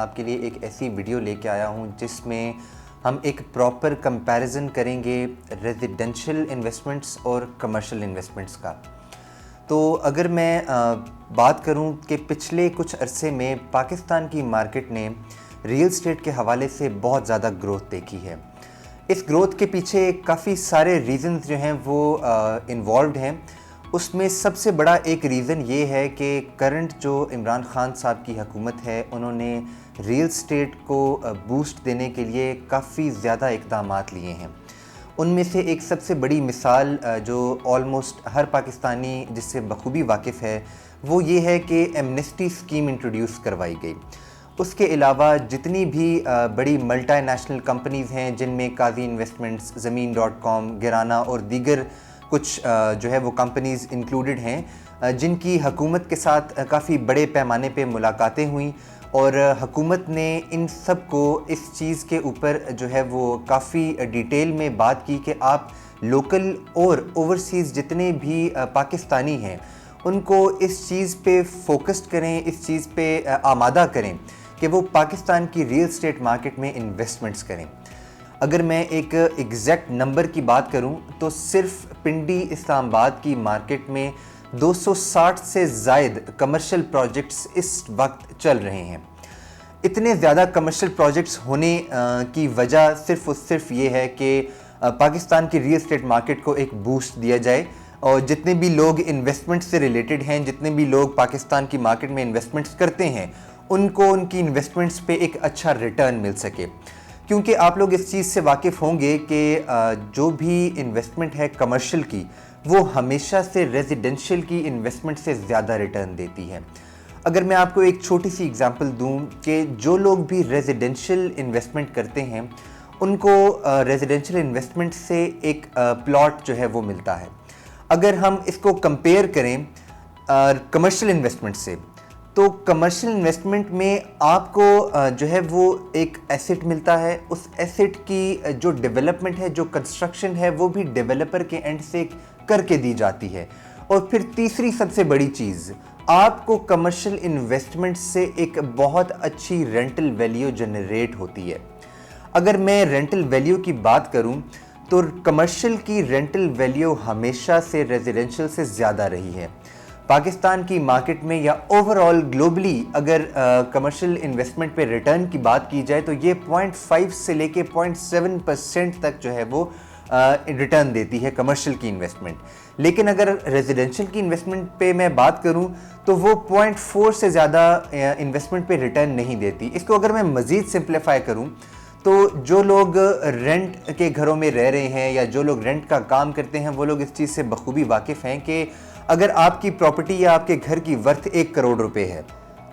आपके लिए एक ऐसी वीडियो लेके आया हूँ जिसमें हम एक प्रॉपर कंपैरिजन करेंगे रेजिडेंशियल इन्वेस्टमेंट्स और कमर्शियल इन्वेस्टमेंट्स का। तो अगर मैं बात करूं कि पिछले कुछ अरसे में पाकिस्तान की मार्केट ने रियल एस्टेट के हवाले से बहुत ज़्यादा ग्रोथ देखी है। इस ग्रोथ के पीछे काफ़ी सारे रीज़न्स जो हैं वो इन्वॉल्व हैं। उसमें सबसे बड़ा एक रीज़न ये है कि करंट जो इमरान खान साहब की हुकूमत है, उन्होंने रियल एस्टेट को बूस्ट देने के लिए काफ़ी ज़्यादा इक़दामात लिए हैं। उनमें से एक सबसे बड़ी मिसाल जो ऑलमोस्ट हर पाकिस्तानी जिससे बखूबी वाकिफ़ है वो ये है कि एमनेस्टी स्कीम इंट्रोड्यूस करवाई गई। उसके अलावा जितनी भी बड़ी मल्टीनेशनल कंपनीज़ हैं जिनमें काजी इन्वेस्टमेंट्स, ज़मीन.com, गिराना और दीगर कुछ जो है वो कंपनीज़ इंक्लूडेड हैं, जिनकी हुकूमत के साथ काफ़ी बड़े पैमाने पे मुलाकातें हुई और हुकूमत ने इन सब को इस चीज़ के ऊपर जो है वो काफ़ी डिटेल में बात की कि आप लोकल और ओवरसीज़ जितने भी पाकिस्तानी हैं उनको इस चीज़ पे फोकस्ड करें, इस चीज़ पे आमादा करें कि वो पाकिस्तान की रियल एस्टेट मार्केट में इन्वेस्टमेंट्स करें। अगर मैं एक एग्जैक्ट नंबर की बात करूं तो सिर्फ पिंडी इस्लामाबाद की मार्केट में 260 से ज़ायद कमर्शियल प्रोजेक्ट्स इस वक्त चल रहे हैं। इतने ज़्यादा कमर्शियल प्रोजेक्ट्स होने की वजह सिर्फ और सिर्फ ये है कि पाकिस्तान की रियल एस्टेट मार्केट को एक बूस्ट दिया जाए और जितने भी लोग इन्वेस्टमेंट से रिलेटेड हैं, जितने भी लोग पाकिस्तान की मार्केट में इन्वेस्टमेंट्स करते हैं, उनको उनकी इन्वेस्टमेंट्स पे एक अच्छा रिटर्न मिल सके। क्योंकि आप लोग इस चीज़ से वाकिफ़ होंगे कि जो भी इन्वेस्टमेंट है कमर्शियल की, वो हमेशा से रेजिडेंशियल की इन्वेस्टमेंट से ज़्यादा रिटर्न देती है। अगर मैं आपको एक छोटी सी एग्जांपल दूं कि जो लोग भी रेजिडेंशियल इन्वेस्टमेंट करते हैं उनको रेजिडेंशियल इन्वेस्टमेंट से एक प्लॉट जो है वो मिलता है। अगर हम इसको कंपेयर करें कमर्शियल इन्वेस्टमेंट से, तो कमर्शियल इन्वेस्टमेंट में आपको जो है वो एक एसेट मिलता है। उस एसेट की जो डेवलपमेंट है, जो कंस्ट्रक्शन है, वो भी डेवलपर के एंड से करके दी जाती है। और फिर तीसरी सबसे बड़ी चीज़, आपको कमर्शियल इन्वेस्टमेंट से एक बहुत अच्छी रेंटल वैल्यू जनरेट होती है। अगर मैं रेंटल वैल्यू की बात करूं तो कमर्शियल की रेंटल वैल्यू हमेशा से रेजिडेंशियल से ज़्यादा रही है। पाकिस्तान की मार्केट में या ओवरऑल ग्लोबली अगर कमर्शियल इन्वेस्टमेंट पे रिटर्न की बात की जाए तो ये 0.5 से लेके 0.7% तक जो है वो रिटर्न देती है कमर्शियल की इन्वेस्टमेंट। लेकिन अगर रेजिडेंशियल की इन्वेस्टमेंट पे मैं बात करूं तो वो 0.4 से ज़्यादा इन्वेस्टमेंट पे रिटर्न नहीं देती। इसको अगर मैं मज़ीद सिंप्लीफाई करूं तो जो लोग रेंट के घरों में रह रहे हैं या जो लोग रेंट का काम करते हैं वो लोग इस चीज़ से बखूबी वाकिफ़ हैं कि अगर आपकी प्रॉपर्टी या आपके घर की वर्थ 1 करोड़ रुपए है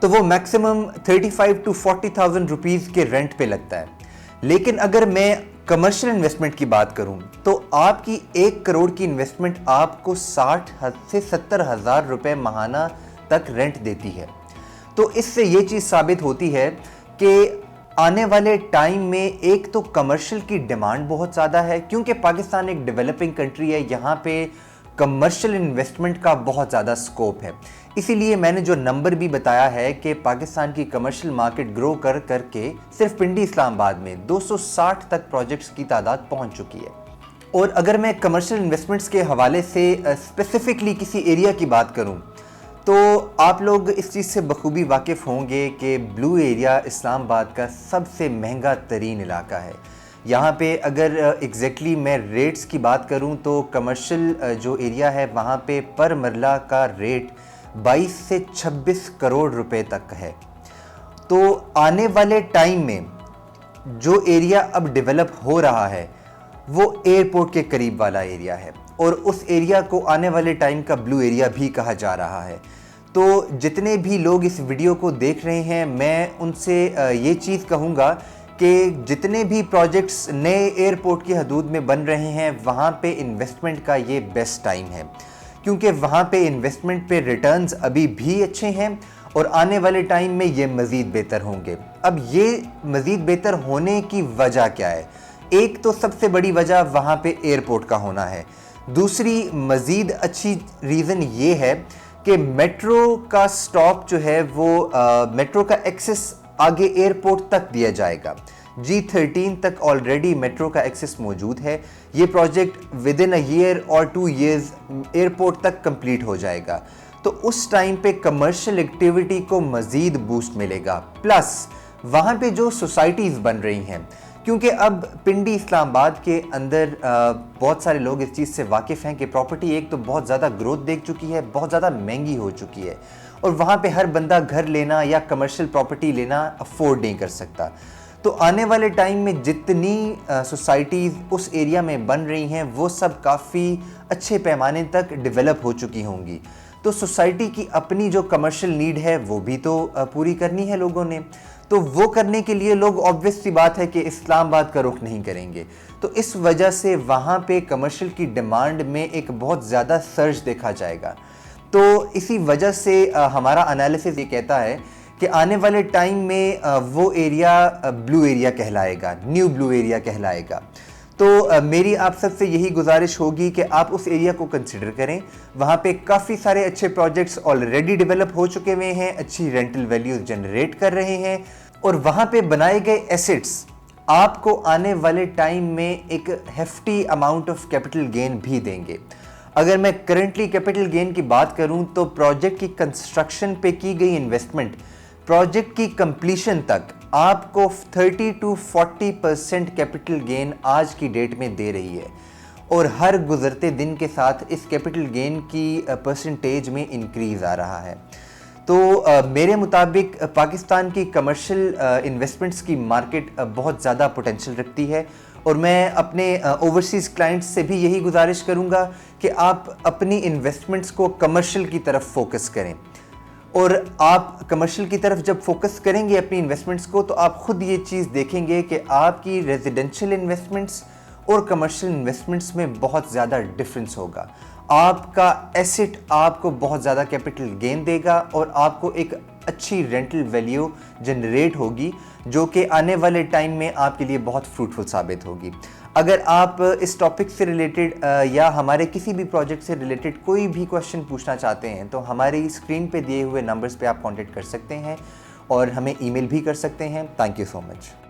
तो वो मैक्सिमम 35 to 40,000 रुपीज़ के रेंट पे लगता है। लेकिन अगर मैं कमर्शियल इन्वेस्टमेंट की बात करूं तो आपकी 1 करोड़ की इन्वेस्टमेंट आपको 60 से 70 हज़ार रुपये माहाना तक रेंट देती है। तो इससे ये चीज़ साबित होती है कि आने वाले टाइम में एक तो कमर्शियल की डिमांड बहुत ज़्यादा है, क्योंकि पाकिस्तान एक डेवलपिंग कंट्री है, यहाँ पे कमर्शियल इन्वेस्टमेंट का बहुत ज़्यादा स्कोप है। इसीलिए मैंने जो नंबर भी बताया है कि पाकिस्तान की कमर्शियल मार्केट ग्रो कर करके सिर्फ पिंडी इस्लामाबाद में 260 तक प्रोजेक्ट्स की तादाद पहुंच चुकी है। और अगर मैं कमर्शियल इन्वेस्टमेंट्स के हवाले से स्पेसिफिकली किसी एरिया की बात करूं तो आप लोग इस चीज़ से बखूबी वाकिफ़ होंगे कि ब्लू एरिया इस्लामाबाद का सबसे महंगा तरीन इलाका है। यहाँ पे अगर एग्जैक्टली मैं रेट्स की बात करूँ तो कमर्शियल जो एरिया है वहाँ पे पर मरला का रेट 22 से 26 करोड़ रुपए तक है। तो आने वाले टाइम में जो एरिया अब डेवलप हो रहा है वो एयरपोर्ट के करीब वाला एरिया है और उस एरिया को आने वाले टाइम का ब्लू एरिया भी कहा जा रहा है। तो जितने भी लोग इस वीडियो को देख रहे हैं, मैं उनसे ये चीज़ कहूँगा कि जितने भी प्रोजेक्ट्स नए एयरपोर्ट की हदूद में बन रहे हैं वहाँ पे इन्वेस्टमेंट का ये बेस्ट टाइम है, क्योंकि वहाँ पे इन्वेस्टमेंट पे रिटर्न्स अभी भी अच्छे हैं और आने वाले टाइम में ये मज़ीद बेहतर होंगे। अब ये मज़ीद बेहतर होने की वजह क्या है? एक तो सबसे बड़ी वजह वहाँ पे एयरपोर्ट का होना है। दूसरी मज़ीद अच्छी रीज़न ये है कि मेट्रो का स्टॉप जो है वो मेट्रो का एक्सेस आगे एयरपोर्ट तक दिया जाएगा। G13 तक ऑलरेडी मेट्रो का एक्सेस मौजूद है। ये project with in a year और 2 years एयरपोर्ट तक कंप्लीट हो जाएगा। तो उस टाइम पे कमर्शियल एक्टिविटी को मज़ीद बूस्ट मिलेगा। प्लस वहाँ पे जो सोसाइटीज़ बन रही हैं, क्योंकि अब पिंडी इस्लामाबाद के अंदर बहुत सारे लोग इस चीज़ से वाकिफ़ हैं कि प्रॉपर्टी एक तो बहुत ज़्यादा ग्रोथ देख चुकी है, बहुत ज़्यादा महंगी हो चुकी है, और वहाँ पे हर बंदा घर लेना या कमर्शियल प्रॉपर्टी लेना अफोर्ड नहीं कर सकता। तो आने वाले टाइम में जितनी सोसाइटीज़ उस एरिया में बन रही हैं वो सब काफ़ी अच्छे पैमाने तक डेवलप हो चुकी होंगी। तो सोसाइटी की अपनी जो कमर्शियल नीड है वो भी तो पूरी करनी है लोगों ने। तो वो करने के लिए लोग ऑब्वियस सी बात है कि इस्लामाबाद का रुख नहीं करेंगे। तो इस वजह से वहाँ पे कमर्शियल की डिमांड में एक बहुत ज़्यादा सर्ज देखा जाएगा। तो इसी वजह से हमारा एनालिसिस ये कहता है कि आने वाले टाइम में वो एरिया ब्लू एरिया कहलाएगा, न्यू ब्लू एरिया कहलाएगा। तो मेरी आप सबसे यही गुजारिश होगी कि आप उस एरिया को कंसिडर करें। वहाँ पे काफ़ी सारे अच्छे प्रोजेक्ट्स ऑलरेडी डेवलप हो चुके हुए हैं, अच्छी रेंटल वैल्यूज जनरेट कर रहे हैं, और वहाँ पे बनाए गए एसेट्स आपको आने वाले टाइम में एक hefty amount of capital gain भी देंगे। अगर मैं करेंटली कैपिटल गेन की बात करूँ तो प्रोजेक्ट की कंस्ट्रक्शन पे की गई इन्वेस्टमेंट प्रोजेक्ट की कंप्लीशन तक आपको 30 to 40% कैपिटल गेन आज की डेट में दे रही है, और हर गुजरते दिन के साथ इस कैपिटल गेन की परसेंटेज में इंक्रीज़ आ रहा है। तो मेरे मुताबिक पाकिस्तान की कमर्शियल इन्वेस्टमेंट्स की मार्केट बहुत ज़्यादा पोटेंशियल रखती है, और मैं अपने ओवरसीज़ क्लाइंट्स से भी यही गुजारिश करूँगा कि आप अपनी इन्वेस्टमेंट्स को कमर्शियल की तरफ फोकस करें। और आप कमर्शियल की तरफ जब फोकस करेंगे अपनी इन्वेस्टमेंट्स को, तो आप खुद ये चीज़ देखेंगे कि आपकी रेजिडेंशियल इन्वेस्टमेंट्स और कमर्शियल इन्वेस्टमेंट्स में बहुत ज़्यादा डिफरेंस होगा। आपका एसेट आपको बहुत ज़्यादा कैपिटल गेन देगा और आपको एक अच्छी रेंटल वैल्यू जनरेट होगी, जो कि आने वाले टाइम में आपके लिए बहुत फ्रूटफुल साबित होगी। अगर आप इस टॉपिक से रिलेटेड या हमारे किसी भी प्रोजेक्ट से रिलेटेड कोई भी क्वेश्चन पूछना चाहते हैं तो हमारी स्क्रीन पे दिए हुए नंबर्स पे आप कांटेक्ट कर सकते हैं और हमें ईमेल भी कर सकते हैं। Thank you so much.